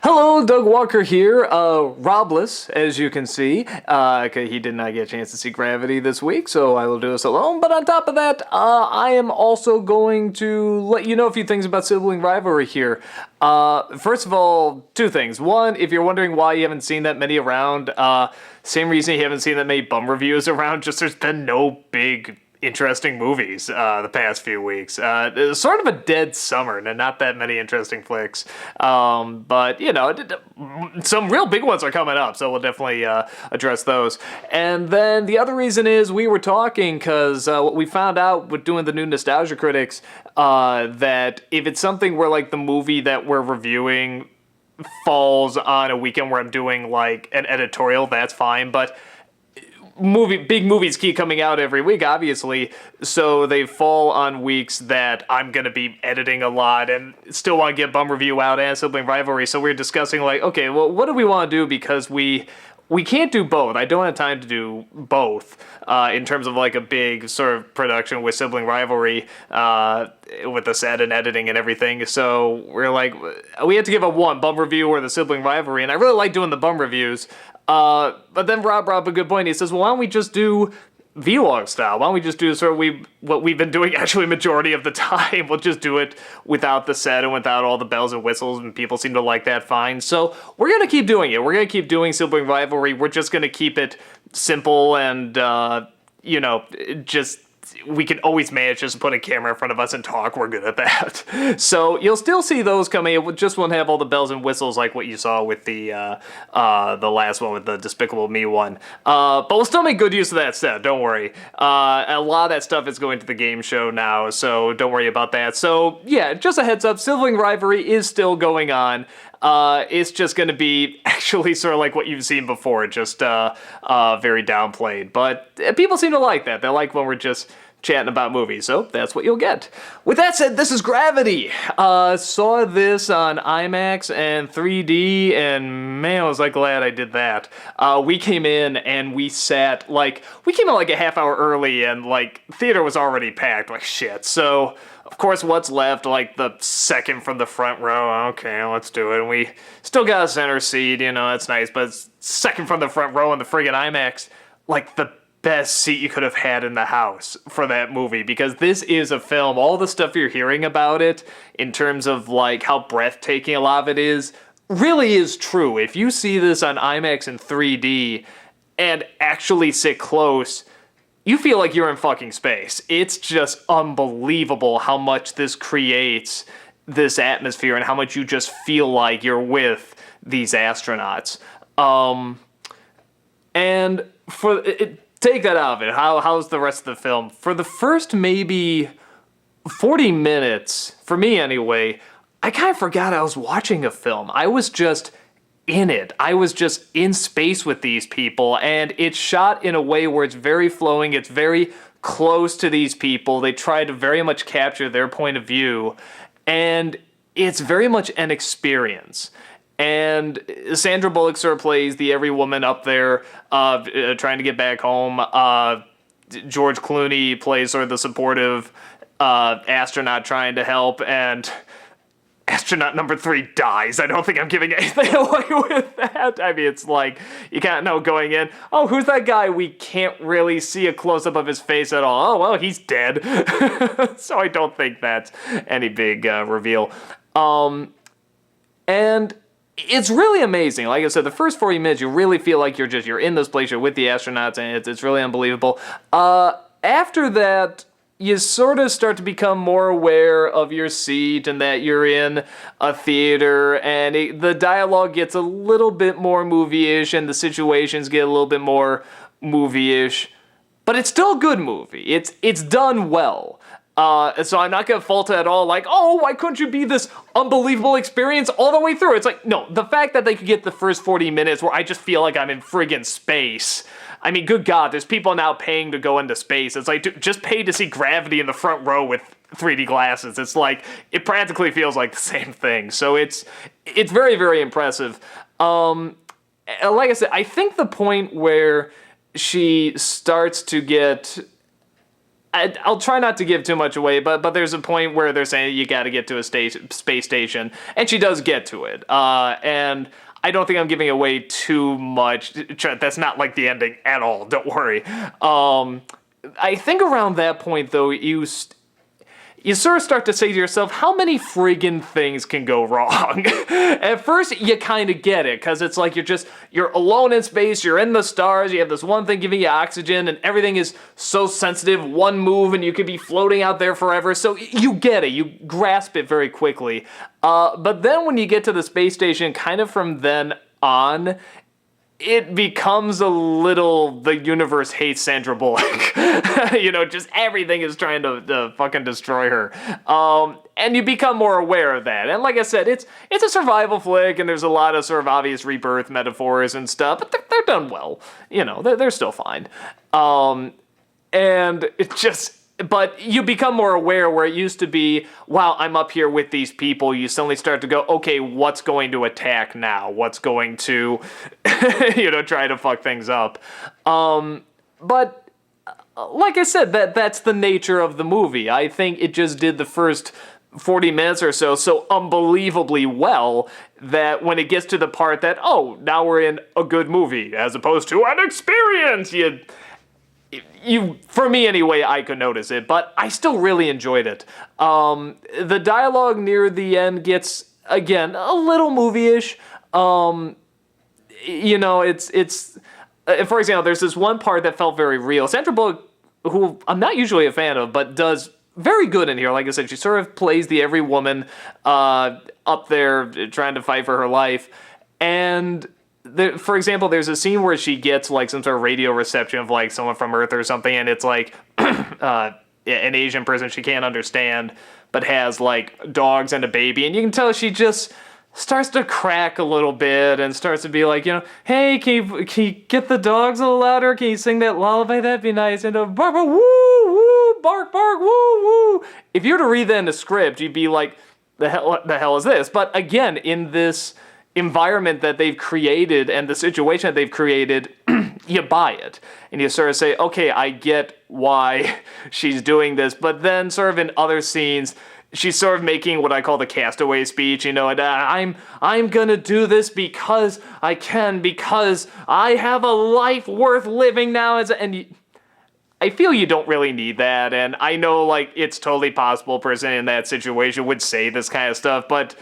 Hello, Doug Walker here. Robless, as you can see. He did not get a chance to see Gravity this week, so I will do this alone. But on top of that, I am also going to let you know a few things about sibling rivalry here. First of all, two things. One, if you're wondering why you haven't seen that many around, same reason you haven't seen that many bum reviews around, just there's been no big interesting movies the past few weeks. It's sort of a dead summer and not that many interesting flicks. But, some real big ones are coming up, so we'll definitely address those. And then the other reason is we were talking because what we found out with doing the new Nostalgia Critics, that if it's something where, like, the movie that we're reviewing falls on a weekend where I'm doing, like, an editorial, that's fine, but big movies keep coming out every week, obviously, so they fall on weeks that I'm going to be editing a lot and still want to get Bum Review out and Sibling Rivalry, so we're discussing, like, okay, well, what do we want to do, because we can't do both. I don't have time to do both in terms of, like, a big sort of production with Sibling Rivalry, with the set and editing and everything, so we're like, we have to give up one, Bum Review or the Sibling Rivalry, and I really like doing the Bum Reviews. But then Rob brought up a good point. He says, well, why don't we just do vlog style? Why don't we just do sort of what we've been doing actually majority of the time? We'll just do it without the set and without all the bells and whistles, and people seem to like that fine. So we're going to keep doing it. We're going to keep doing Sibling Rivalry. We're just going to keep it simple and, just we can always manage just to put a camera in front of us and talk. We're good at that. So you'll still see those coming. It just won't have all the bells and whistles like what you saw with the last one with the Despicable Me one. But we'll still make good use of that stuff. Don't worry. A lot of that stuff is going to the game show now, so don't worry about that. So yeah, just a heads up, Sibling Rivalry is still going on. It's just going to be actually sort of like what you've seen before, just very downplayed. But people seem to like that. They like when we're just chatting about movies, so that's what you'll get. With that said, this is Gravity. Saw this on IMAX and 3D, and man, was I glad I did that. We came in and we sat, we came in like a half hour early, and, like, theater was already packed like shit, so of course, what's left, like, the second from the front row, okay, let's do it. And we still got a center seat, that's nice, but it's second from the front row in the friggin' IMAX, like, the best seat you could have had in the house for that movie, because this is a film, all the stuff you're hearing about it, in terms of, like, how breathtaking a lot of it is, really is true. If you see this on IMAX in 3D and actually sit close, you feel like you're in fucking space. It's just unbelievable how much this creates this atmosphere and how much you just feel like you're with these astronauts. And take that out of it. How's the rest of the film? For the first maybe 40 minutes, for me anyway, I kind of forgot I was watching a film. I was just in it. I was just in space with these people, and it's shot in a way where it's very flowing, it's very close to these people, they try to very much capture their point of view, and it's very much an experience. And Sandra Bullock sort of plays the every woman up there trying to get back home. George Clooney plays sort of the supportive astronaut trying to help, and astronaut number 3 dies. I don't think I'm giving anything away with that. I mean, it's like, you can't know going in, oh, who's that guy? We can't really see a close-up of his face at all. Oh, well, he's dead. So I don't think that's any big reveal. And it's really amazing. Like I said, the first 40 minutes, you really feel like you're in this place, you're with the astronauts, and it's really unbelievable. After that, you sort of start to become more aware of your seat and that you're in a theater, and the dialogue gets a little bit more movie-ish, and the situations get a little bit more movie-ish, but it's still a good movie. It's done well. So I'm not gonna fault it at all, like, oh, why couldn't you be this unbelievable experience all the way through? It's like, no, the fact that they could get the first 40 minutes where I just feel like I'm in friggin' space. I mean, good God, there's people now paying to go into space. It's like, just pay to see Gravity in the front row with 3D glasses. It's like, it practically feels like the same thing. So it's very, very impressive. Like I said, I think the point where she starts to get I'll try not to give too much away, but there's a point where they're saying you got to get to a space station, and she does get to it. And I don't think I'm giving away too much. That's not like the ending at all. Don't worry. I think around that point, though, you sort of start to say to yourself, how many friggin' things can go wrong? At first, you kind of get it, because it's like you're alone in space, you're in the stars, you have this one thing giving you oxygen, and everything is so sensitive, one move, and you could be floating out there forever, so you get it, you grasp it very quickly. But then when you get to the space station, kind of from then on, it becomes a little, the universe hates Sandra Bullock. Just everything is trying to fucking destroy her. And you become more aware of that. And like I said, it's a survival flick, and there's a lot of sort of obvious rebirth metaphors and stuff, but they're done well. They're still fine. And it just... But you become more aware where it used to be, wow, I'm up here with these people. You suddenly start to go, okay, what's going to attack now? What's going to, try to fuck things up? But like I said, that's the nature of the movie. I think it just did the first 40 minutes or so unbelievably well that when it gets to the part that, oh, now we're in a good movie as opposed to an experience, for me anyway, I could notice it, but I still really enjoyed it. The dialogue near the end gets, again, a little movie-ish. It's for example, there's this one part that felt very real. Sandra Bullock, who I'm not usually a fan of, but does very good in here. Like I said, she sort of plays the every woman up there trying to fight for her life. And for example, there's a scene where she gets like some sort of radio reception of like someone from Earth or something, and it's like an Asian person she can't understand, but has like dogs and a baby, and you can tell she just starts to crack a little bit and starts to be like, hey, can you get the dogs a little louder? Can you sing that lullaby? That'd be nice. And bark, bark, woo, woo, bark, bark, woo, woo. If you were to read that in the script, you'd be like, the hell is this? But again, in this environment that they've created and the situation that they've created, you buy it. And you sort of say, okay, I get why she's doing this. But then sort of in other scenes, she's sort of making what I call the castaway speech, and I'm gonna do this because I can, because I have a life worth living now. I feel you don't really need that, and I know like it's totally possible a person in that situation would say this kind of stuff, but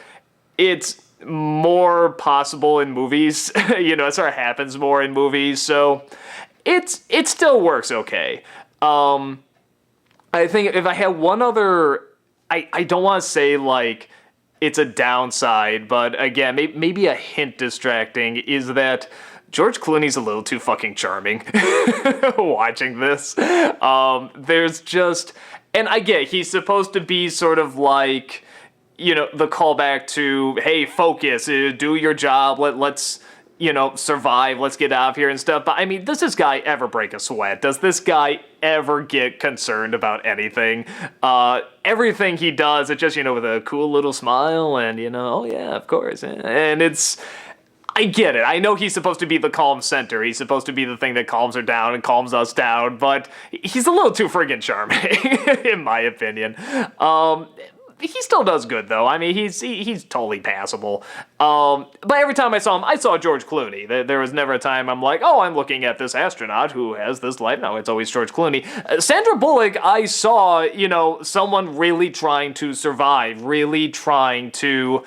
it's more possible in movies. It sort of happens more in movies, so it still works okay. I think if I had one other, I don't want to say like it's a downside, but again, maybe a hint distracting, is that George Clooney's a little too fucking charming watching this. There's just, and I get he's supposed to be sort of like, the callback to, hey, focus, do your job, let's survive, let's get out of here and stuff. But I mean, does this guy ever break a sweat? Does this guy ever get concerned about anything? Everything he does, it's just, with a cool little smile and, oh yeah, of course. And I get it. I know he's supposed to be the calm center. He's supposed to be the thing that calms her down and calms us down, but he's a little too friggin' charming, in my opinion. He still does good, though. I mean, he's totally passable. But every time I saw George Clooney. There was never a time I'm like, oh, I'm looking at this astronaut who has this life. No, it's always George Clooney. Sandra Bullock, I saw, someone really trying to survive, really trying to,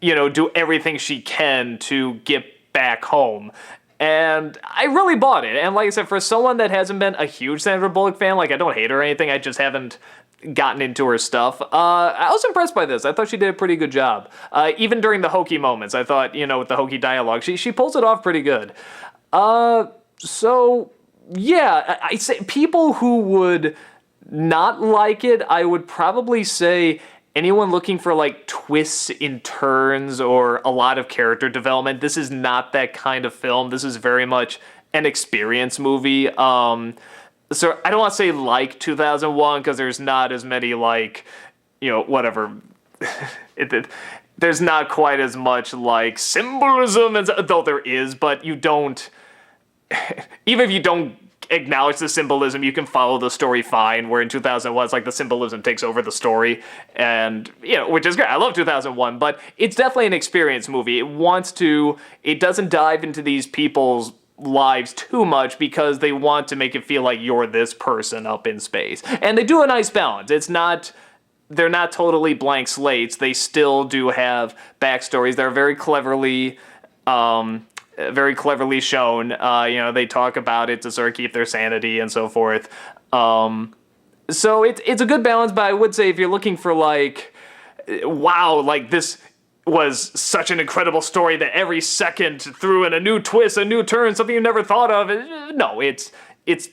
do everything she can to get back home. And I really bought it. And like I said, for someone that hasn't been a huge Sandra Bullock fan, like I don't hate her or anything, I just haven't gotten into her stuff. I was impressed by this. I thought she did a pretty good job. Even during the hokey moments, I thought, with the hokey dialogue, she pulls it off pretty good. So, yeah, I say people who would not like it, I would probably say anyone looking for like twists in turns or a lot of character development. This is not that kind of film. This is very much an experience movie. So I don't want to say like 2001 because there's not as many like, whatever. There's not quite as much like symbolism, though there is, but you don't, even if you don't acknowledge the symbolism. You can follow the story fine, where in 2001, it's like the symbolism takes over the story, and, which is great. I love 2001, but it's definitely an experience movie. It doesn't dive into these people's lives too much because they want to make it feel like you're this person up in space. And they do a nice balance. They're not totally blank slates. They still do have backstories. They're very cleverly shown. They talk about it to sort of keep their sanity and so forth. So it's a good balance, but I would say if you're looking for this was such an incredible story that every second threw in a new twist, a new turn, something you never thought of. No, it's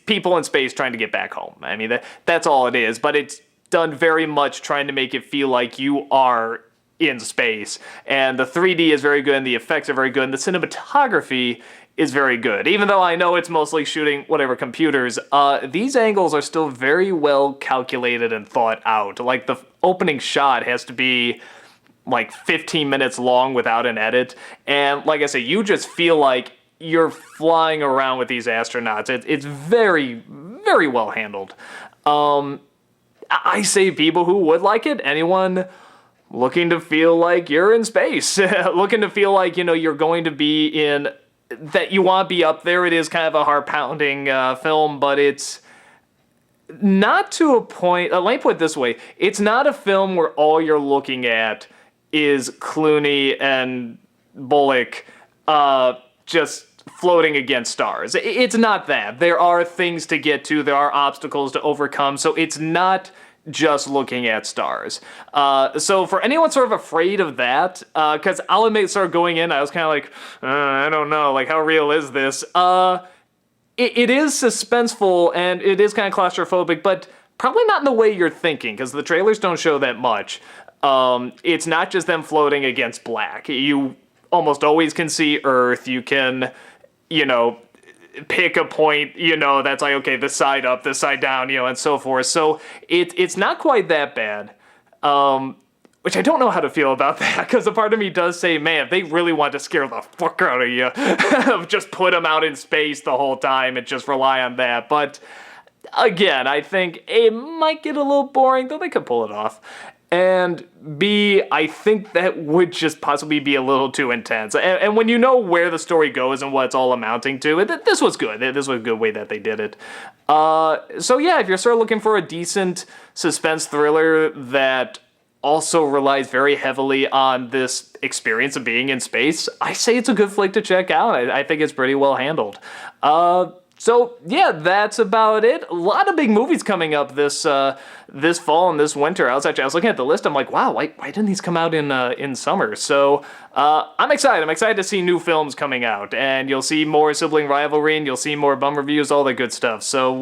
people in space trying to get back home. I mean, that's all it is, but it's done very much trying to make it feel like you are in space. And the 3D is very good, and the effects are very good, and the cinematography is very good. Even though I know it's mostly shooting computers, these angles are still very well calculated and thought out. Like, the opening shot has to be 15 minutes long without an edit, and like I say, you just feel like you're flying around with these astronauts. It's very, very well handled. I say people who would like it, anyone looking to feel like you're in space, looking to feel like, you're going to be that you want to be up there. It is kind of a heart-pounding film, but it's not to a point, let me put it this way, it's not a film where all you're looking at is Clooney and Bullock just floating against stars. It's not that. There are things to get to. There are obstacles to overcome. So it's not just looking at stars. So for anyone sort of afraid of that, because I'll admit, sort of going in, I was kind of like, I don't know, how real is this? It is suspenseful, and it is kind of claustrophobic, but probably not in the way you're thinking, because the trailers don't show that much. It's not just them floating against black. You almost always can see Earth. You can, pick a point, that's like, okay, this side up, this side down, and so forth. So it's not quite that bad. Which I don't know how to feel about that, because a part of me does say, man, if they really want to scare the fuck out of you, just put them out in space the whole time and just rely on that. But again, I think it might get a little boring, though they could pull it off. And B, I think that would just possibly be a little too intense. And when you know where the story goes and what it's all amounting to, this was good. This was a good way that they did it. So yeah, if you're sort of looking for a decent suspense thriller that also relies very heavily on this experience of being in space, I say it's a good flick to check out. I think it's pretty well handled. So yeah, that's about it. A lot of big movies coming up this fall and this winter. I was looking at the list. I'm like, wow, why didn't these come out in summer? So I'm excited. I'm excited to see new films coming out, and you'll see more sibling rivalry, and you'll see more bum reviews, all that good stuff. So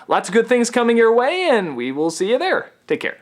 lots of good things coming your way, and we will see you there. Take care.